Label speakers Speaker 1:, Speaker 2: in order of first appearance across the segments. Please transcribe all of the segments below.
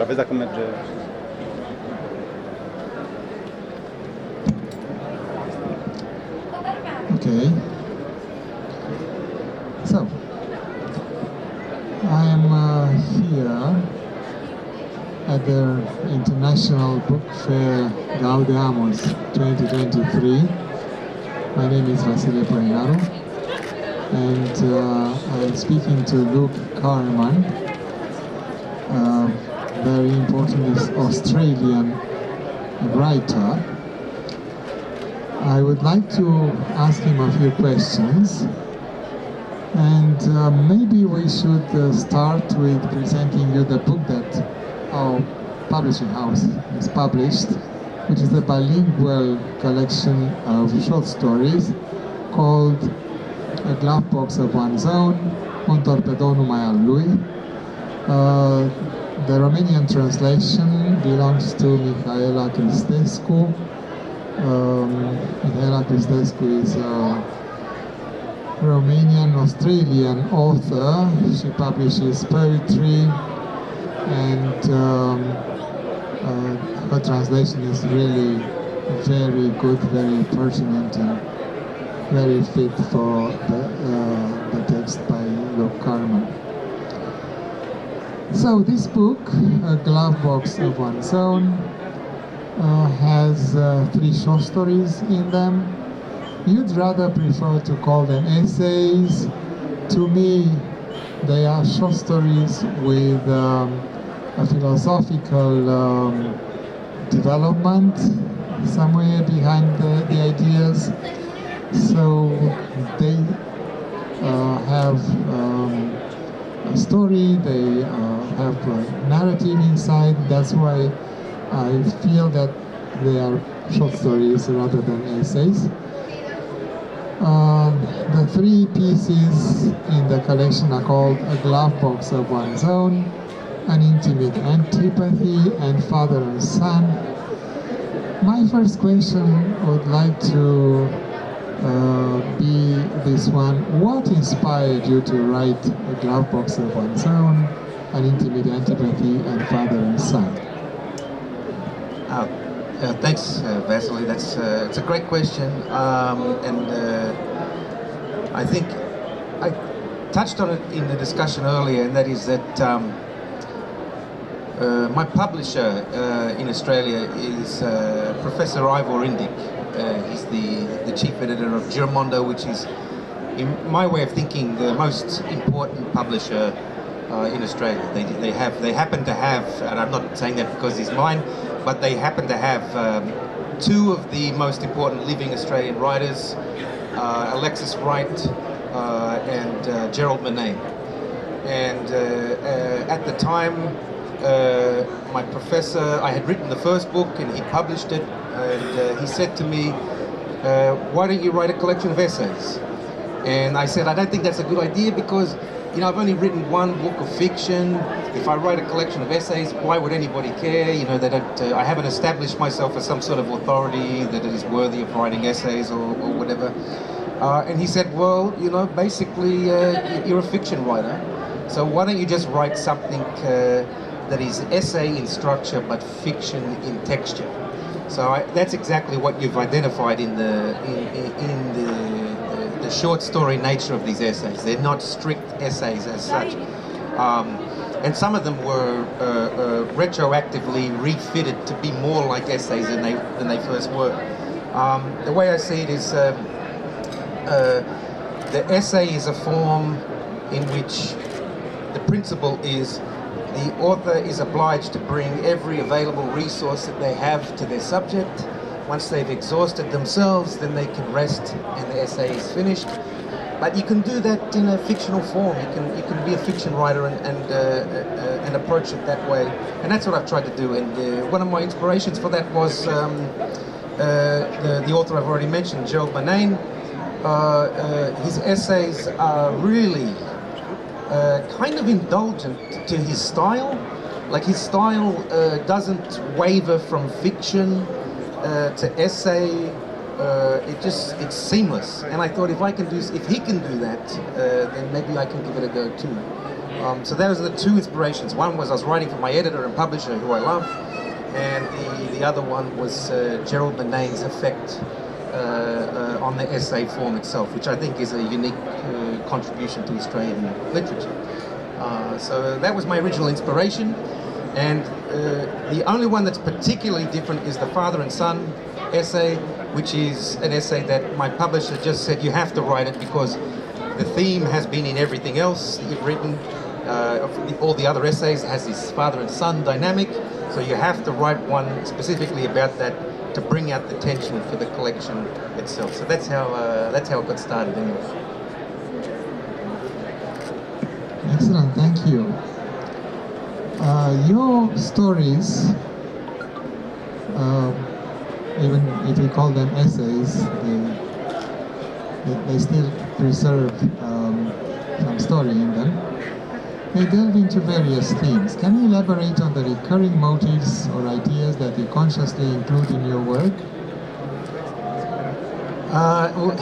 Speaker 1: Dar vezi dacă merge...
Speaker 2: Okay. So, I am here at the International Book Fair Gaudeamus 2023. My name is Vasile Poenaru, and I'm speaking to Luke Carman, very important Australian writer. I would like to ask him a few questions, and maybe we should start with presenting you the book that our publishing house has published, which is a bilingual collection of short stories called A Glovebox of One's Own, Un torpedou numai al lui. The Romanian translation belongs to Mihaela Cristescu. Mihaela Cristescu is a Romanian-Australian author. She publishes poetry, and her translation is really very good, very pertinent, and very fit for the text by Luke Carman. So this book, A Glovebox of One's Own, has 3 short stories in them. You'd rather prefer to call them essays. To me, they are short stories with a philosophical development somewhere behind the ideas. So they have a story, they have a narrative inside. That's why I feel that they are short stories rather than essays. The 3 pieces in the collection are called A Glovebox of One's Own, An Intimate Antipathy, and Father and Son. My first question would like to be this one. What inspired you to write A Glovebox of One's Own, An Intimate Antipathy, and Father and Son?
Speaker 3: Thanks, Vasile. It's a great question, and I think I touched on it in the discussion earlier, and that is that my publisher in Australia is Professor Ivor Indig. He's the chief editor of Giramondo, which is, in my way of thinking, the most important publisher in Australia. They happen to have, and I'm not saying that because he's mine, but they happen to have 2 of the most important living Australian writers, Alexis Wright and Gerald Murnane. And at the time, my professor, I had written the first book and he published it, and he said to me, why don't you write a collection of essays? And I said, I don't think that's a good idea because, you know, I've only written 1 book of fiction. If I write a collection of essays, why would anybody care? You know, I haven't established myself as some sort of authority that it is worthy of writing essays or whatever. And he said, well, you know, basically you're a fiction writer, so why don't you just write something that is essay in structure but fiction in texture? So that's exactly what you've identified in the short story nature of these essays. They're not strict essays as such. And some of them were retroactively refitted to be more like essays than they first were. The way I see it is the essay is a form in which the principle is the author is obliged to bring every available resource that they have to their subject. Once they've exhausted themselves, then they can rest and the essay is finished. But you can do that in a fictional form. You can be a fiction writer and approach it that way. And that's what I've tried to do. And one of my inspirations for that was the author I've already mentioned, Gerald Murnane. His essays are really kind of indulgent to his style. Like his style doesn't waver from fiction to essay. It's seamless. And I thought if he can do that, then maybe I can give it a go too. So those are the two inspirations. One was I was writing for my editor and publisher, who I love, and the other one was Gerald Benane's effect on the essay form itself, which I think is a unique contribution to Australian literature. So that was my original inspiration, and the only one that's particularly different is the father and son essay, which is an essay that my publisher just said you have to write it because the theme has been in everything else you've written. All the other essays has this father and son dynamic, so you have to write one specifically about that to bring out the tension for the collection itself. So that's how it got started anyway.
Speaker 2: Excellent, thank you. Your stories, even if we call them essays, they still preserve some story in them. They delve into various themes. Can you elaborate on the recurring motives or ideas that you consciously include in your work?
Speaker 3: Well,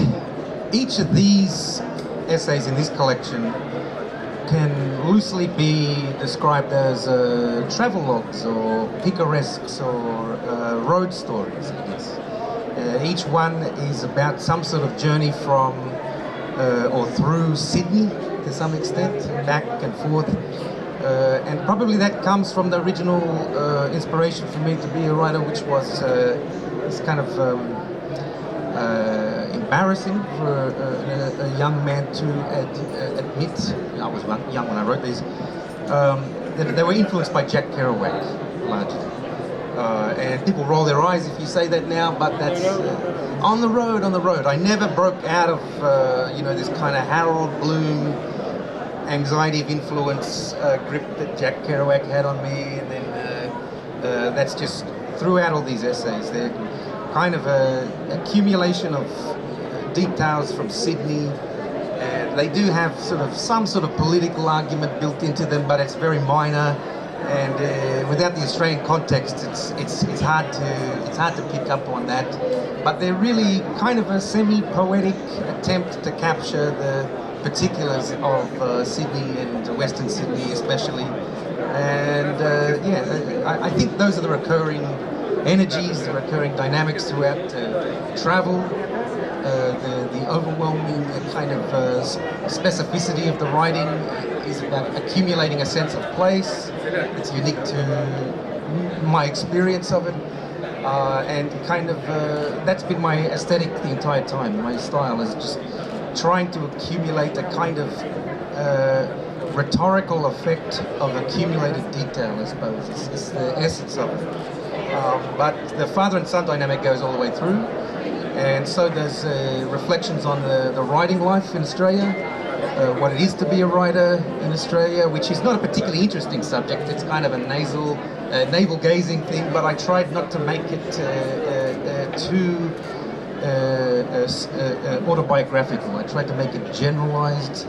Speaker 3: each of these essays in this collection can loosely be described as travelogues or picaresques or road stories, I guess. Each one is about some sort of journey from or through Sydney to some extent, back and forth. And probably that comes from the original inspiration for me to be a writer, which was this kind of embarrassing for a young man to admit, I was young when I wrote these, that they were influenced by Jack Kerouac, largely. And people roll their eyes if you say that now, but that's on the road. I never broke out of this kind of Harold Bloom anxiety of influence grip that Jack Kerouac had on me, and then that's just throughout all these essays. They're kind of an accumulation of details from Sydney, and they do have some sort of political argument built into them, but it's very minor. And without the Australian context, it's hard to pick up on that. But they're really kind of a semi-poetic attempt to capture the particulars of Sydney and Western Sydney, especially. And I think those are the recurring energies, the recurring dynamics throughout travel. The overwhelming kind of specificity of the writing is about accumulating a sense of place. It's unique to my experience of it, and kind of that's been my aesthetic the entire time. My style is just trying to accumulate a kind of rhetorical effect of accumulated detail, I suppose. It's the essence of it. But the father and son dynamic goes all the way through. And so there's reflections on the writing life in Australia, what it is to be a writer in Australia, which is not a particularly interesting subject. It's kind of a navel-gazing thing, but I tried not to make it too autobiographical. I tried to make it generalized,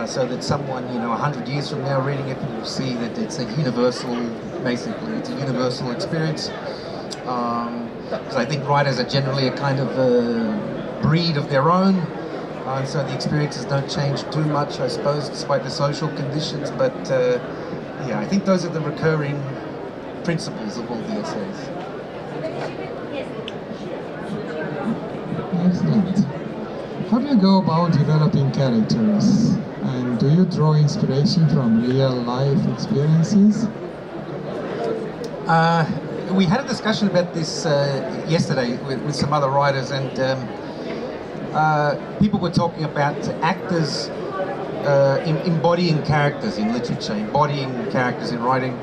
Speaker 3: so that someone, 100 years from now reading it will see that it's a universal, basically, it's a universal experience. Because I think writers are generally a kind of breed of their own, and so the experiences don't change too much, I suppose, despite the social conditions. But I think those are the recurring principles of all the essays.
Speaker 2: Excellent. How do you go about developing characters? And do you draw inspiration from real life experiences?
Speaker 3: We had a discussion about this yesterday with some other writers, and people were talking about actors embodying characters in literature, embodying characters in writing,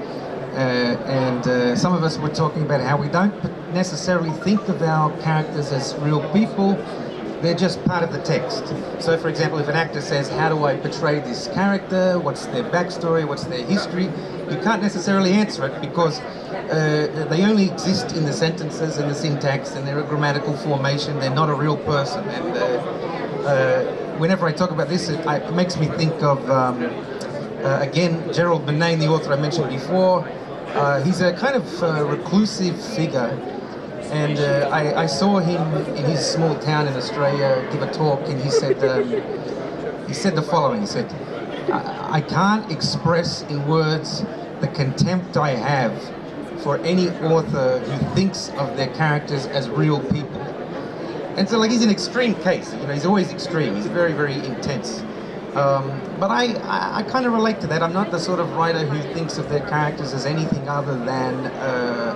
Speaker 3: and some of us were talking about how we don't necessarily think of our characters as real people. They're just part of the text. So, for example, if an actor says, how do I portray this character? What's their backstory? What's their history? You can't necessarily answer it because they only exist in the sentences and the syntax, and they're a grammatical formation. They're not a real person. And whenever I talk about this, it makes me think of, again, Gerald Benane, the author I mentioned before. He's a kind of reclusive figure. And I saw him in his small town in Australia give a talk, and he said the following. He said, I can't express in words the contempt I have for any author who thinks of their characters as real people. And so, like, he's an extreme case. You know, he's always extreme. He's very, very intense. But I kind of relate to that. I'm not the sort of writer who thinks of their characters as anything other than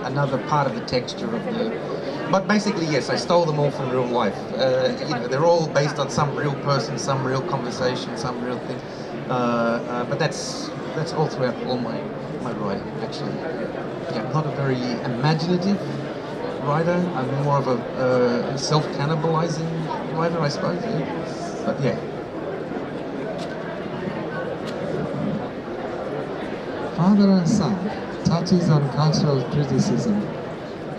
Speaker 3: another part of the texture of the... But basically, yes, I stole them all from real life. You know, they're all based on some real person, some real conversation, some real thing. But that's all throughout all my writing, actually. Yeah, I'm not a very imaginative writer. I'm more of a self-cannibalizing writer, I suppose. Yeah. But yeah.
Speaker 2: Father and Son touches on cultural criticism.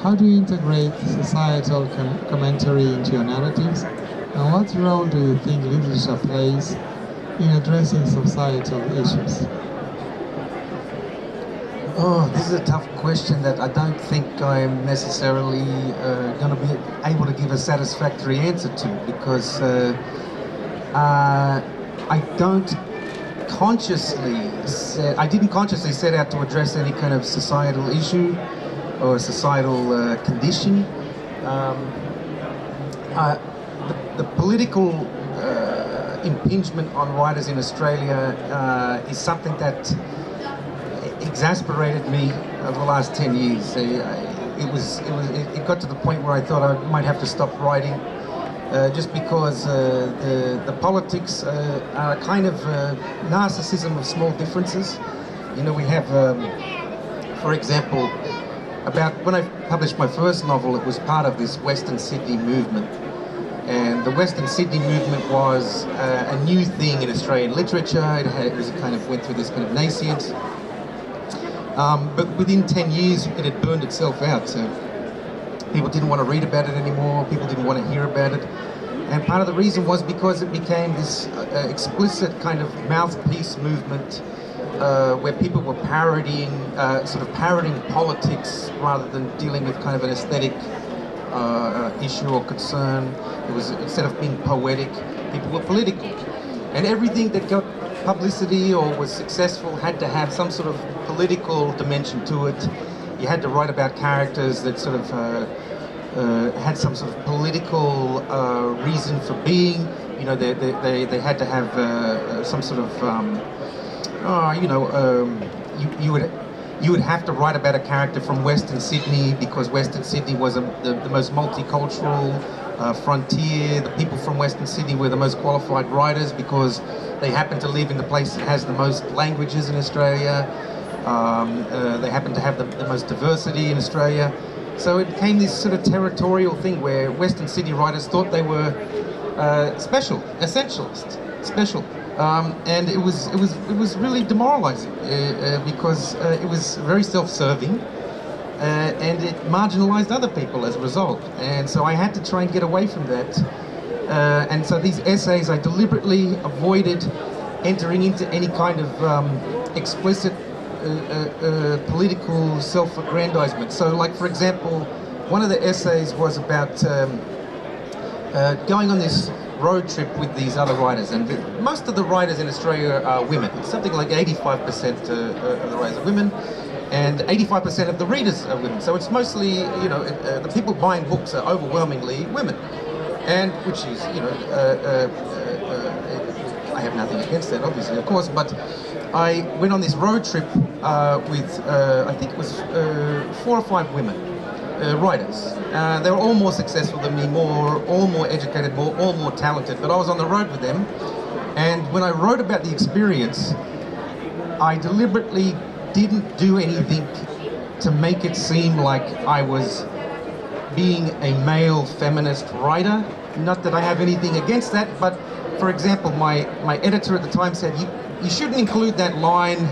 Speaker 2: How do you integrate societal commentary into your narratives? And what role do you think literature plays in addressing societal issues?
Speaker 3: Oh, this is a tough question that I don't think I'm necessarily going to be able to give a satisfactory answer to, because I didn't consciously set out to address any kind of societal issue or societal condition. The political impingement on writers in Australia is something that exasperated me over the last 10 years. It got to the point where I thought I might have to stop writing, just because the politics are a kind of narcissism of small differences. You know, we have, for example, about when I published my first novel, it was part of this Western Sydney movement. And the Western Sydney movement was a new thing in Australian literature. It was kind of went through this kind of nascence. But within 10 years, it had burned itself out. So people didn't want to read about it anymore. People didn't want to hear about it. And part of the reason was because it became this explicit kind of mouthpiece movement where people were parodying politics rather than dealing with kind of an aesthetic issue or concern. It was, instead of being poetic, people were political. And everything that got publicity or was successful had to have some sort of political dimension to it. You had to write about characters that sort of had some sort of political reason for being. You know, they had to have some sort of, you would have to write about a character from Western Sydney because Western Sydney was the most multicultural frontier. The people from Western Sydney were the most qualified writers because they happen to live in the place that has the most languages in Australia. They happen to have the most diversity in Australia. So it became this sort of territorial thing where Western Sydney writers thought they were special, essentialist, special. And it was really demoralizing because it was very self-serving and it marginalized other people as a result. And so I had to try and get away from that. And so these essays, I deliberately avoided entering into any kind of explicit political self-aggrandizement. So, like, for example, one of the essays was about going on this road trip with these other writers, and most of the writers in Australia are women. It's something like 85% of the writers are women, and 85% of the readers are women. So it's mostly, you know, the people buying books are overwhelmingly women, and which is, you know, I have nothing against that, obviously, of course, but I went on this road trip with, I think it was 4 or 5 women. Writers. They were all more successful than me, all more educated, all more talented, but I was on the road with them, and when I wrote about the experience, I deliberately didn't do anything to make it seem like I was being a male feminist writer. Not that I have anything against that, but for example, my editor at the time said, you shouldn't include that line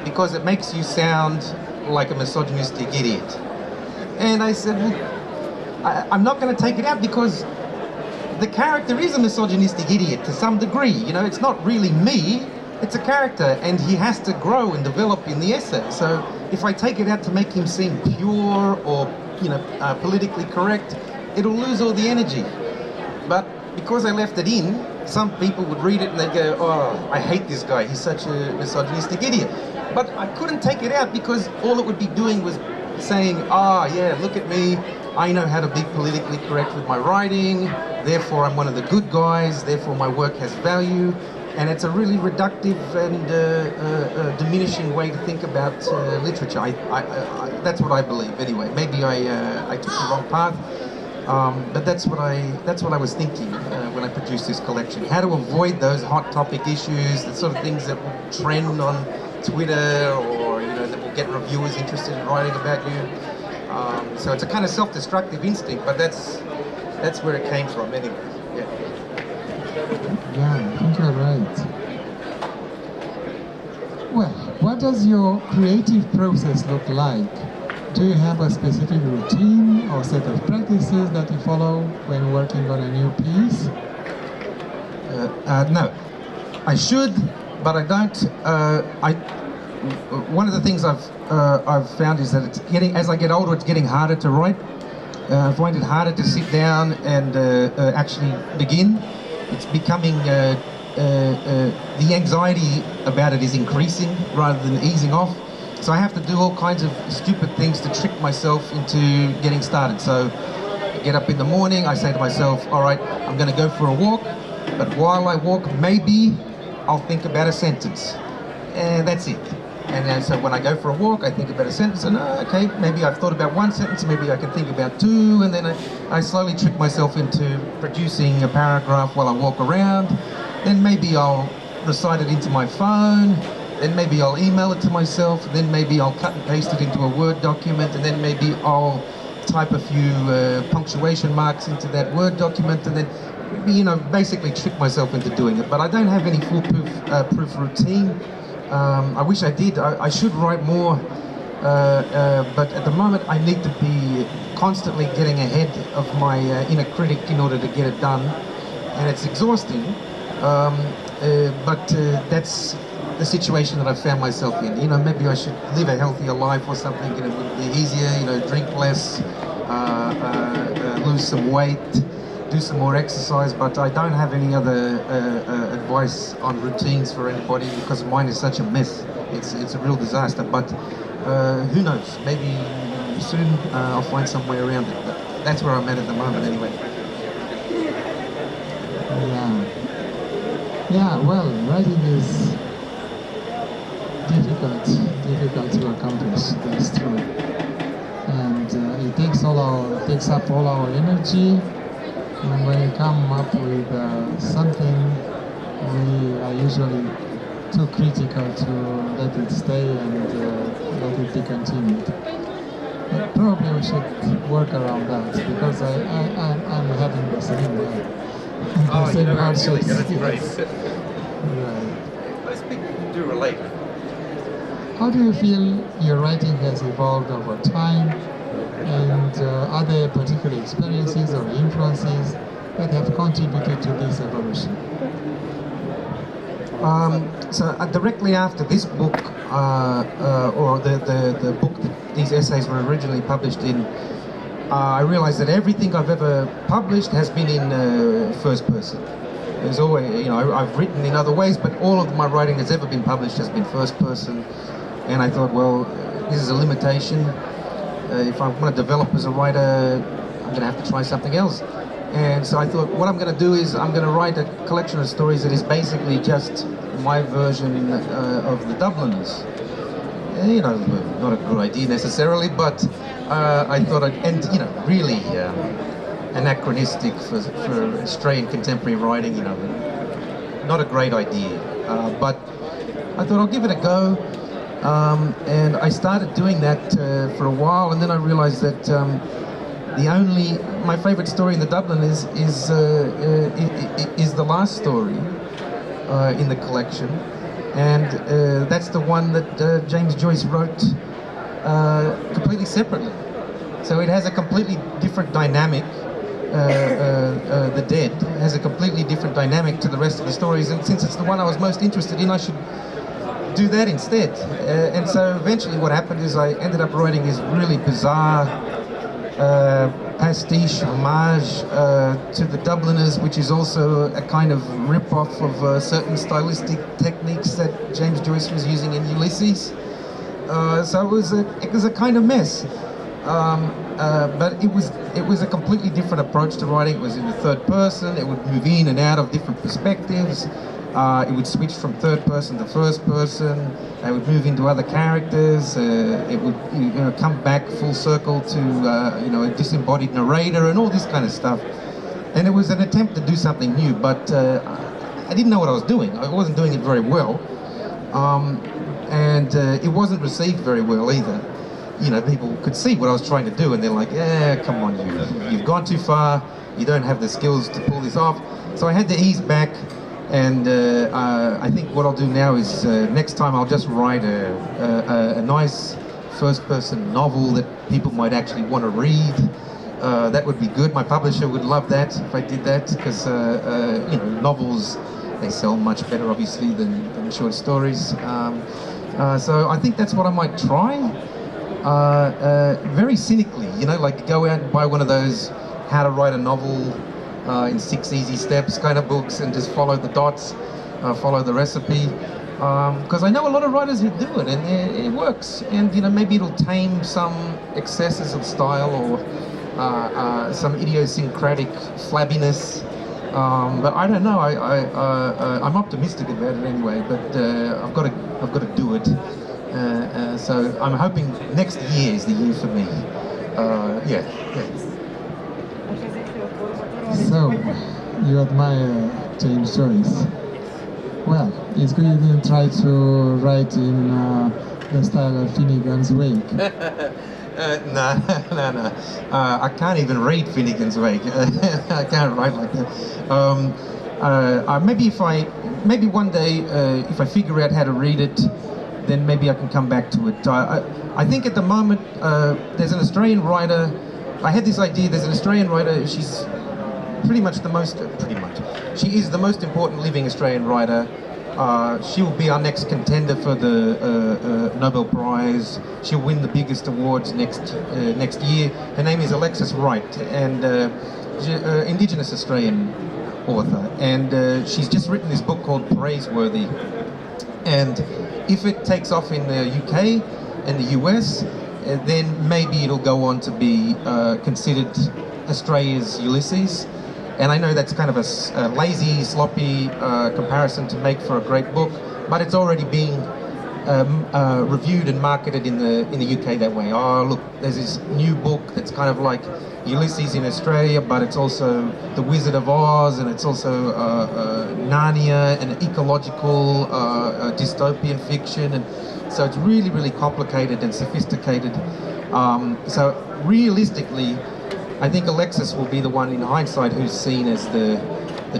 Speaker 3: because it makes you sound like a misogynistic idiot. And I said, well, I'm not going to take it out because the character is a misogynistic idiot to some degree. You know, it's not really me, it's a character, and he has to grow and develop in the essay. So if I take it out to make him seem pure or, you know, politically correct, it'll lose all the energy. But because I left it in, some people would read it and they'd go, oh, I hate this guy, he's such a misogynistic idiot. But I couldn't take it out because all it would be doing was saying, yeah, look at me, I know how to be politically correct with my writing, therefore I'm one of the good guys, therefore my work has value. And it's a really reductive and diminishing way to think about literature. That's what I believe, anyway. Maybe I took the wrong path, but that's what I was thinking when I produced this collection. How to avoid those hot topic issues, the sort of things that will trend on Twitter, or that will get reviewers interested in writing about you. So it's a kind of self-destructive instinct, but that's where it came from, anyway.
Speaker 2: Yeah, I think you're right. Well, what does your creative process look like? Do you have a specific routine or set of practices that you follow when working on a new piece?
Speaker 3: No. I should, but I don't. One of the things I've found is that as I get older, it's getting harder to write. I find it harder to sit down and actually begin. It's becoming, the anxiety about it is increasing rather than easing off. So I have to do all kinds of stupid things to trick myself into getting started. So I get up in the morning, I say to myself, all right, I'm going to go for a walk, but while I walk, maybe I'll think about a sentence. And that's it. And so when I go for a walk, I think about a sentence, and okay, maybe I've thought about one sentence, maybe I can think about two, and then I slowly trick myself into producing a paragraph while I walk around. Then maybe I'll recite it into my phone, then maybe I'll email it to myself, then maybe I'll cut and paste it into a Word document, and then maybe I'll type a few punctuation marks into that Word document, and then, basically trick myself into doing it. But I don't have any foolproof routine. I wish I did. I should write more, but at the moment I need to be constantly getting ahead of my inner critic in order to get it done, and it's exhausting, but that's the situation that I've found myself in. Maybe I should live a healthier life or something, it would be easier, drink less, lose some weight, do some more exercise, but I don't have any other advice on routines for anybody because mine is such a mess. It's a real disaster, but who knows, maybe soon I'll find some way around it, but that's where I'm at the moment anyway.
Speaker 2: Yeah, well, writing is difficult to accomplish, that's true. And it takes up all our energy. And when we come up with something, we are usually too critical to let it stay and let it be continued. But probably we should work around that, because I'm having the same hardships.
Speaker 3: That's great.
Speaker 2: Right.
Speaker 3: Most people do relate.
Speaker 2: How do you feel your writing has evolved over time? And are there particular experiences or influences that have contributed to this evolution?
Speaker 3: So directly after this book, or the book that these essays were originally published in, I realized that everything I've ever published has been in first person. There's always, I've written in other ways, but all of my writing that's ever been published has been first person. And I thought, well, this is a limitation. If I want to develop as a writer, I'm going to have to try something else. And so I thought, what I'm going to do is I'm going to write a collection of stories that is basically just my version of the Dubliners. Not a good idea necessarily, but I thought really anachronistic for Australian contemporary writing, not a great idea. But I thought I'll give it a go. And I started doing that for a while, and then I realized that my favorite story in the Dublin is the last story in the collection, and that's the one that James Joyce wrote completely separately. So it has a completely different dynamic. The Dead has a completely different dynamic to the rest of the stories, and since it's the one I was most interested in, I should do that instead. And so eventually what happened is I ended up writing this really bizarre pastiche, homage to the Dubliners, which is also a kind of rip-off of certain stylistic techniques that James Joyce was using in Ulysses. So it was a kind of mess. But it was a completely different approach to writing. It was in the third person. It would move in and out of different perspectives. It would switch from third person to first person. It would move into other characters. It would come back full circle to a disembodied narrator and all this kind of stuff. And it was an attempt to do something new, but I didn't know what I was doing. I wasn't doing it very well, and it wasn't received very well either. People could see what I was trying to do, and they're like, "Yeah, come on, you've gone too far. You don't have the skills to pull this off." So I had to ease back. And I think what I'll do now is next time I'll just write a nice first-person novel that people might actually want to read. That would be good. My publisher would love that if I did that, because novels, they sell much better obviously than short stories. So I think that's what I might try. Very cynically, like go out and buy one of those how to write a novel in 6 easy steps kind of books and just follow the dots, follow the recipe. Because I know a lot of writers who do it and it works. And maybe it'll tame some excesses of style or some idiosyncratic flabbiness. But I don't know. I'm optimistic about it anyway. But I've got to do it. So I'm hoping next year is the year for me. Yeah.
Speaker 2: So, you admire James Joyce. Well, it's good you didn't try to write in the style of Finnegan's Wake.
Speaker 3: No. I can't even read Finnegan's Wake. I can't write like that. Maybe one day, if I figure out how to read it, then maybe I can come back to it. I think at the moment, there's an Australian writer. I had this idea. There's an Australian writer. She's she is the most important living Australian writer. She will be our next contender for the Nobel Prize. She'll win the biggest awards next year. Her name is Alexis Wright, and Indigenous Australian author. And she's just written this book called Praiseworthy. And if it takes off in the UK and the US, then maybe it'll go on to be considered Australia's Ulysses. And I know that's kind of a lazy, sloppy comparison to make for a great book, but it's already being reviewed and marketed in the UK that way. Oh, look, there's this new book that's kind of like Ulysses in Australia, but it's also The Wizard of Oz, and it's also Narnia, and ecological dystopian fiction, and so it's really, really complicated and sophisticated. So realistically, I think Alexis will be the one in hindsight who's seen as the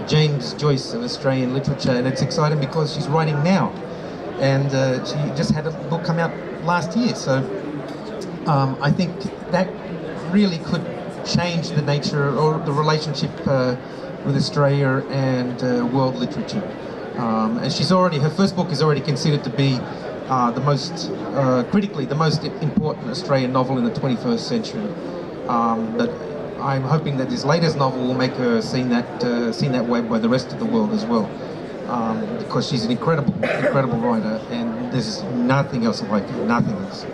Speaker 3: James Joyce of Australian literature, and it's exciting because she's writing now, and she just had a book come out last year. So I think that really could change the nature or the relationship with Australia and world literature. And her first book is already considered to be critically the most important Australian novel in the 21st century. But I'm hoping that this latest novel will make her seen that way by the rest of the world as well, because she's an incredible writer, and there's nothing else like her. Nothing else.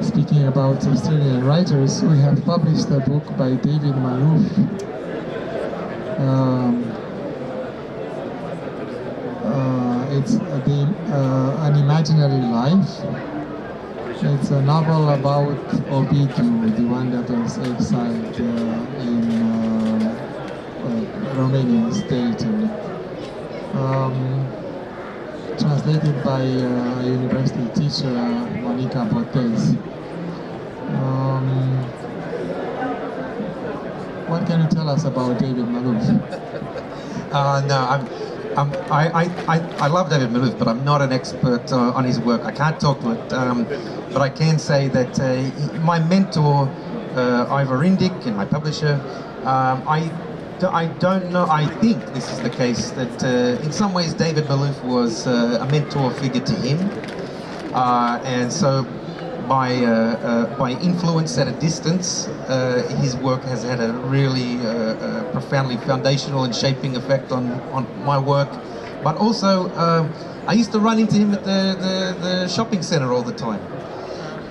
Speaker 2: Speaking about Australian writers, we have published a book by David Malouf. It's An Imaginary Life. It's a novel about Ovidiu, the one that was exiled in Romanian state. Translated by a university teacher, Monica Botez. What can you tell us about David Malouf?
Speaker 3: I love David Malouf, but I'm not an expert on his work. I can't talk to it, but I can say that my mentor, Ivor Indik, and my publisher, I don't know, I think this is the case, that in some ways David Malouf was a mentor figure to him. And so by influence at a distance. His work has had a really profoundly foundational and shaping effect on my work. But also, I used to run into him at the shopping centre all the time.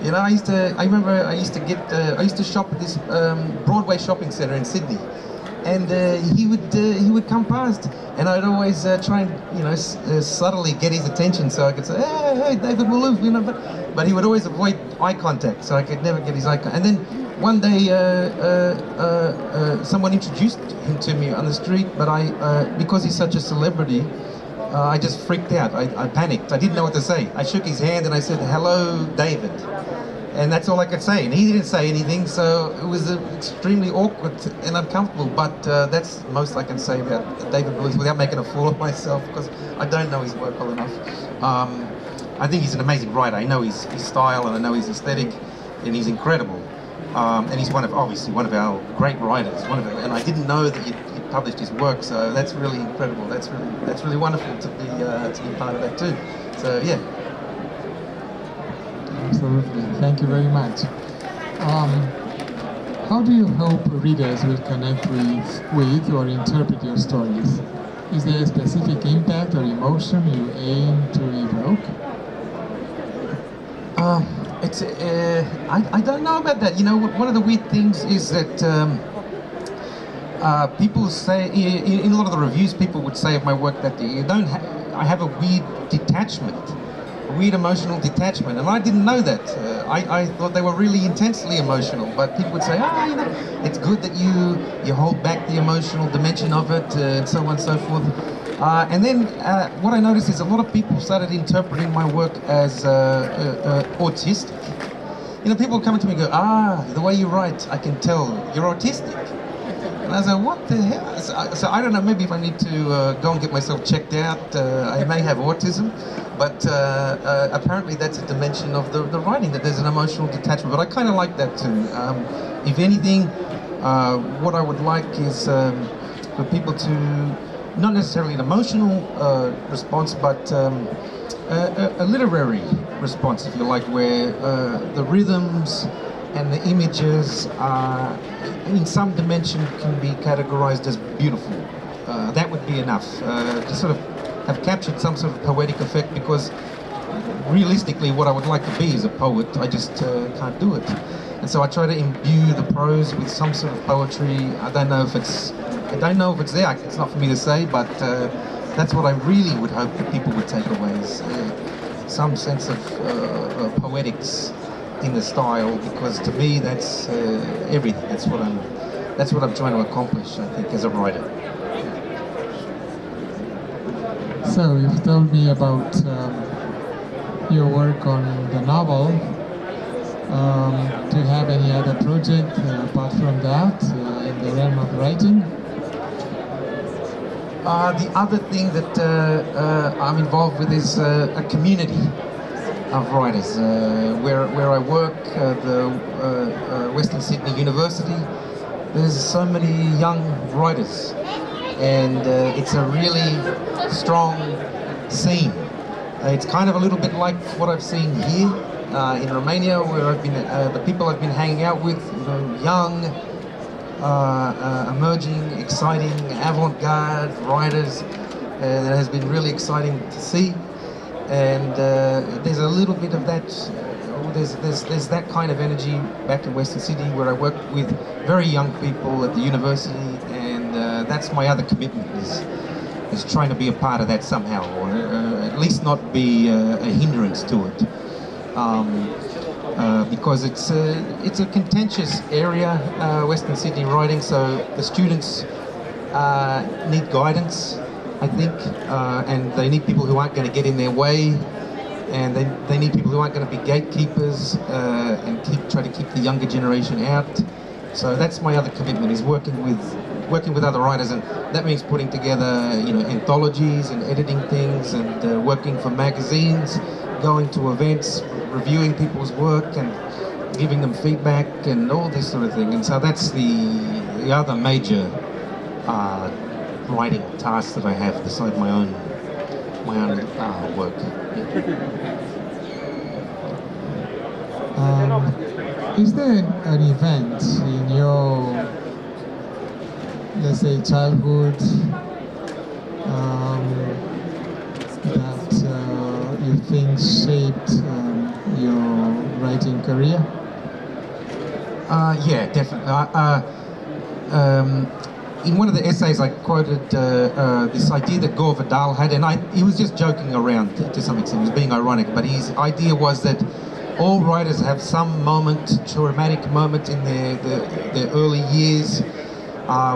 Speaker 3: You know, I used to shop at this Broadway shopping centre in Sydney, and he would come past, and I'd always try and, you know, subtly get his attention so I could say, hey, David Malouf, you know, but he would always avoid eye contact, so I could never get his eye contact. And then one day someone introduced him to me on the street, but because he's such a celebrity, I just freaked out. I panicked. I didn't know what to say. I shook his hand and I said, "Hello, David." And that's all I could say. And he didn't say anything, so it was extremely awkward and uncomfortable. But that's most I can say about David Malouf without making a fool of myself, because I don't know his work well enough. I think he's an amazing writer. I know his style and I know his aesthetic, and he's incredible. And he's obviously one of our great writers. And I didn't know that he'd published his work, so that's really incredible. That's really wonderful to be part of that too. So yeah.
Speaker 2: Absolutely. Thank you very much. How do you hope readers will connect with or interpret your stories? Is there a specific impact or emotion you aim to evoke?
Speaker 3: I don't know about that. You know, one of the weird things is that people say, in a lot of the reviews, people would say of my work that I have a weird detachment, a weird emotional detachment, and I didn't know that. I thought they were really intensely emotional, but people would say, you know, it's good that you hold back the emotional dimension of it, and so on and so forth. And then what I noticed is a lot of people started interpreting my work as autistic. You know, people come to me and go, the way you write, I can tell you're autistic. And I was like, what the hell? So I don't know, maybe if I need to go and get myself checked out, I may have autism. But apparently that's a dimension of the writing, that there's an emotional detachment. But I kind of like that too. If anything, what I would like is for people to, not necessarily an emotional response, but a literary response, if you like, where the rhythms and the images in some dimension can be categorized as beautiful. That would be enough to sort of have captured some sort of poetic effect, because realistically what I would like to be is a poet, I just can't do it. And so I try to imbue the prose with some sort of poetry. I don't know if it's there, it's not for me to say, but that's what I really would hope that people would take away, is some sense of poetics in the style, because to me that's everything. That's what I'm trying to accomplish, I think, as a writer.
Speaker 2: So you've told me about your work on the novel. Do you have any other project apart from that in the realm of writing?
Speaker 3: The other thing that I'm involved with is a community of writers. Where I work, the Western Sydney University, there's so many young writers, and it's a really strong scene. It's kind of a little bit like what I've seen here in Romania, where I've been, the people I've been hanging out with, you know, young, emerging, exciting, avant-garde writers. That has been really exciting to see. And there's a little bit of that. There's that kind of energy back in Western Sydney, where I work with very young people at the university, and that's my other commitment, is trying to be a part of that somehow, or at least not be a hindrance to it, because it's a contentious area, Western Sydney writing. So the students need guidance, I think, and they need people who aren't going to get in their way, and they need people who aren't going to be gatekeepers and try to keep the younger generation out. So that's my other commitment, is working with other writers, and that means putting together, you know, anthologies and editing things, and working for magazines, going to events, reviewing people's work and giving them feedback and all this sort of thing. And so that's the other major writing tasks that I have beside my own work.
Speaker 2: Is there an event in your, let's say, childhood that you think shaped your writing career?
Speaker 3: Yeah, definitely. In one of the essays, I quoted this idea that Gore Vidal had, and he was just joking around to some extent. He was being ironic, but his idea was that all writers have some moment, traumatic moment in their early years,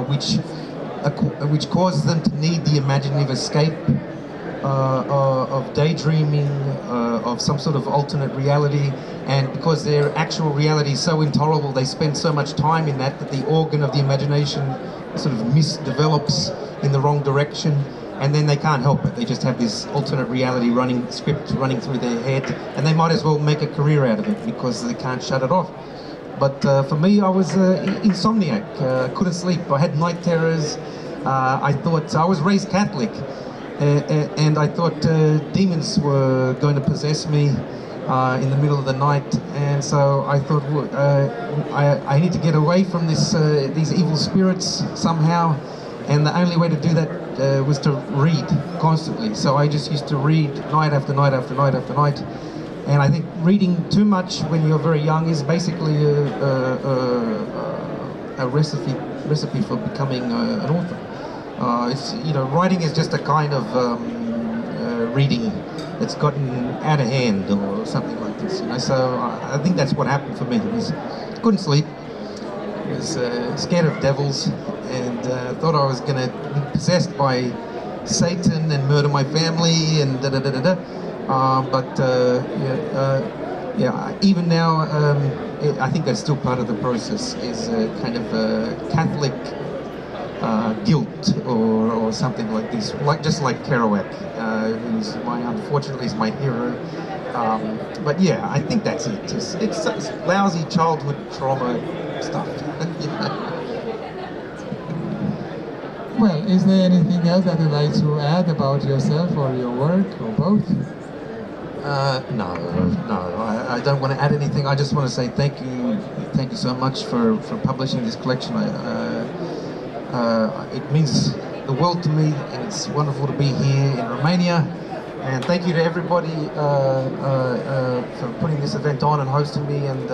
Speaker 3: which causes them to need the imaginative escape of daydreaming, of some sort of alternate reality, and because their actual reality is so intolerable, they spend so much time in that the organ of the imagination sort of misdevelops in the wrong direction, and then they can't help it. They just have this alternate reality script running through their head, and they might as well make a career out of it because they can't shut it off. But for me, I was insomniac. Couldn't sleep. I had night terrors. I thought I was raised Catholic, and I thought demons were going to possess me in the middle of the night, and so I thought I need to get away from these evil spirits somehow, and the only way to do that was to read constantly. So I just used to read night after night after night after night, and I think reading too much when you're very young is basically a recipe for becoming an author. It's, you know, writing is just a kind of reading that's gotten out of hand or something like this. You know, so I think that's what happened for me. It was, couldn't sleep. I was scared of devils, and thought I was going to be possessed by Satan and murder my family and da da da da da. Even now, I think that's still part of the process. Is kind of Catholic guilt or something like this, just like Kerouac, who's unfortunately is my hero. But yeah, I think that's it. It's lousy childhood trauma stuff.
Speaker 2: Well, is there anything else that you'd like to add about yourself or your work, or both?
Speaker 3: No, I don't want to add anything. I just want to say thank you so much for publishing this collection. It means the world to me, and it's wonderful to be here in Romania. And thank you to everybody for putting this event on and hosting me. And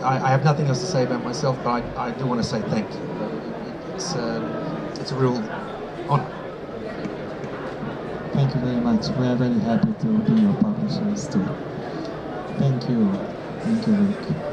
Speaker 3: I have nothing else to say about myself, but I do want to say thank you. It's a real honor.
Speaker 2: Thank you very much. We are very happy to be your publishers too. Thank you, Luke.